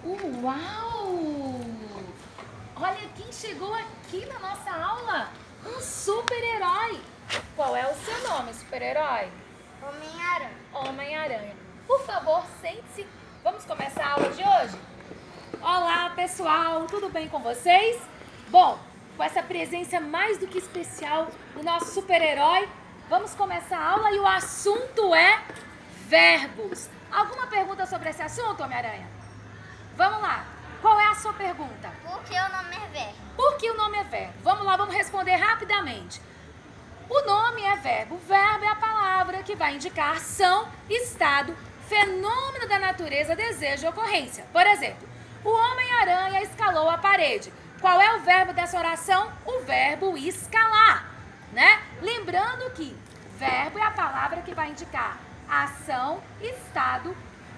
Uau! Olha quem chegou aqui na nossa aula! Um super-herói! Qual é o seu nome, super-herói? Homem-Aranha. Homem-Aranha. Por favor, sente-se. Vamos começar a aula de hoje? Olá, pessoal! Tudo bem com vocês? Bom, com essa presença mais do que especial do nosso super-herói, vamos começar a aula e o assunto é verbos. Alguma pergunta sobre esse assunto, Homem-Aranha? Vamos lá. Qual é a sua pergunta? Por que o nome é verbo? Por que o nome é verbo? Vamos lá, vamos responder rapidamente. O nome é verbo. O verbo é a palavra que vai indicar ação, estado, fenômeno da natureza, desejo e ocorrência. Por exemplo, o Homem-Aranha escalou a parede. Qual é o verbo dessa oração? O verbo escalar, né? Lembrando que verbo é a palavra que vai indicar ação, estado,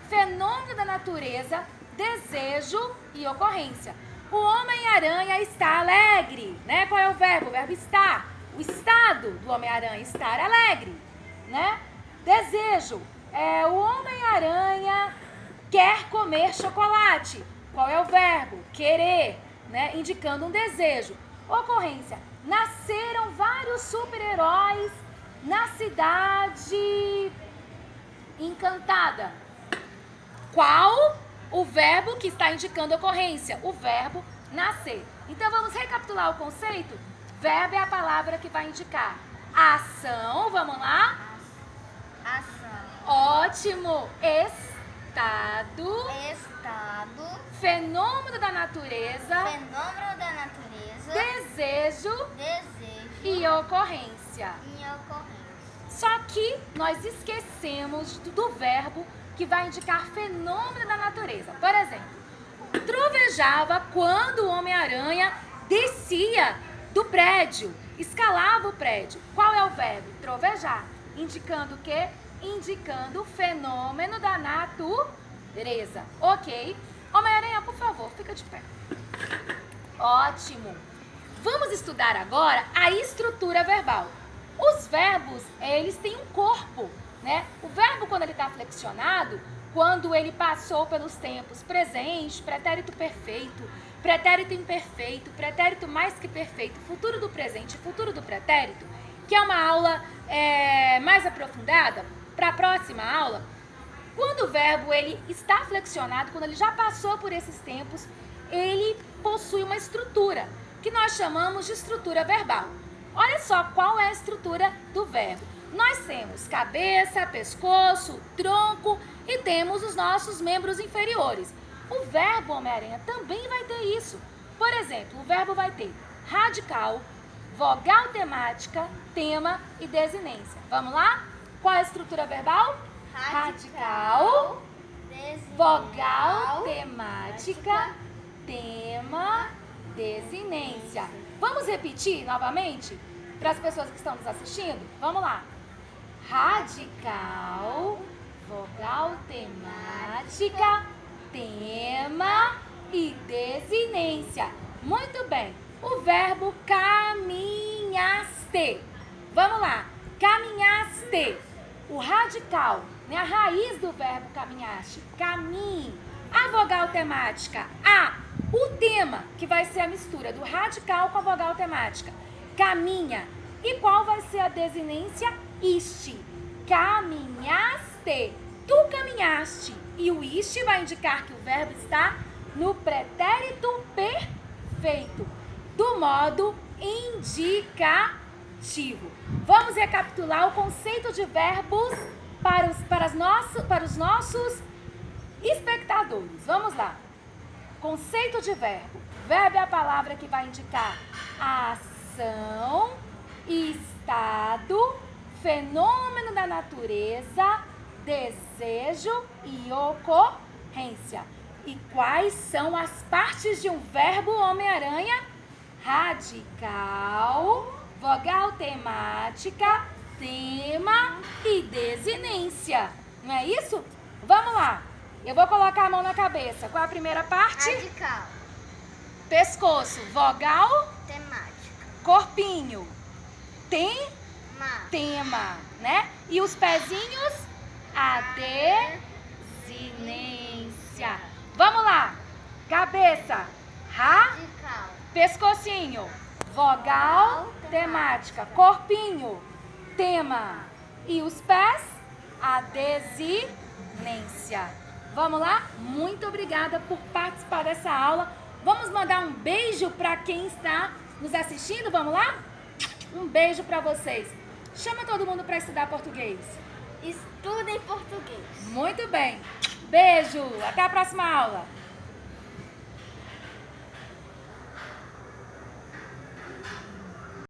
fenômeno da natureza, desejo e ocorrência. O Homem-Aranha está alegre, né? Qual é o verbo? O verbo estar. O estado do Homem-Aranha, estar alegre, né? Desejo. O Homem-Aranha quer comer chocolate. Qual é o verbo? Querer, né? Indicando um desejo. Ocorrência. Nasceram vários super-heróis na cidade encantada. Qual o verbo que está indicando ocorrência? O verbo nascer. Então vamos recapitular o conceito? Verbo é a palavra que vai indicar ação, vamos lá? Ação. Ótimo! Estado. Estado. Fenômeno da natureza. Fenômeno da natureza. Desejo. Desejo. E ocorrência. E ocorrência. Só que nós esquecemos do verbo que vai indicar fenômeno da natureza. Por exemplo, trovejava quando o Homem-Aranha descia do prédio, escalava o prédio. Qual é o verbo? Trovejar. Indicando o quê? Indicando o fenômeno da natureza. Ok? Homem-Aranha, por favor, fica de pé. Ótimo. Vamos estudar agora a estrutura verbal. Os verbos, eles têm um corpo, né? O verbo, quando ele está flexionado, quando ele passou pelos tempos presente, pretérito perfeito, pretérito imperfeito, pretérito mais que perfeito, futuro do presente, futuro do pretérito, que é uma aula mais aprofundada, para a próxima aula, quando o verbo ele está flexionado, quando ele já passou por esses tempos, ele possui uma estrutura, que nós chamamos de estrutura verbal. Olha só qual é a estrutura do verbo. Nós temos cabeça, pescoço, tronco e temos os nossos membros inferiores. O verbo Homem-Aranha também vai ter isso. Por exemplo, o verbo vai ter radical, vogal temática, tema e desinência. Vamos lá? Qual é a estrutura verbal? Radical, vogal temática, tema, desinência. Vamos repetir novamente para as pessoas que estão nos assistindo? Vamos lá. Radical, vogal temática, tema e desinência. Muito bem. O verbo caminhaste. Vamos lá. Caminhaste. O radical, né? A raiz do verbo caminhaste. Caminhe. A vogal temática, a. O tema, que vai ser a mistura do radical com a vogal temática. Caminha. E qual vai ser a desinência? Iste. Caminhaste. Tu caminhaste. E o iste vai indicar que o verbo está no pretérito perfeito, do modo indicativo. Vamos recapitular o conceito de verbos para os nossos espectadores. Vamos lá. Conceito de verbo. Verbo é a palavra que vai indicar a ação, estado, fenômeno da natureza, desejo e ocorrência. E quais são as partes de um verbo Homem-Aranha? Radical, vogal temática, tema e desinência. Não é isso? Vamos lá. Eu vou colocar a mão na cabeça. Qual é a primeira parte? Radical. Pescoço, vogal, Temática. corpinho, Ma. tema, né? E os pezinhos, a desinência. Vamos lá. Cabeça. Radical. Pescocinho. Vogal. Temática. Corpinho. Tema. E os pés? A desinência. Vamos lá? Muito obrigada por participar dessa aula. Vamos mandar um beijo para quem está nos assistindo? Vamos lá? Um beijo para vocês. Chama todo mundo para estudar português. Estudem português. Muito bem. Beijo. Até a próxima aula.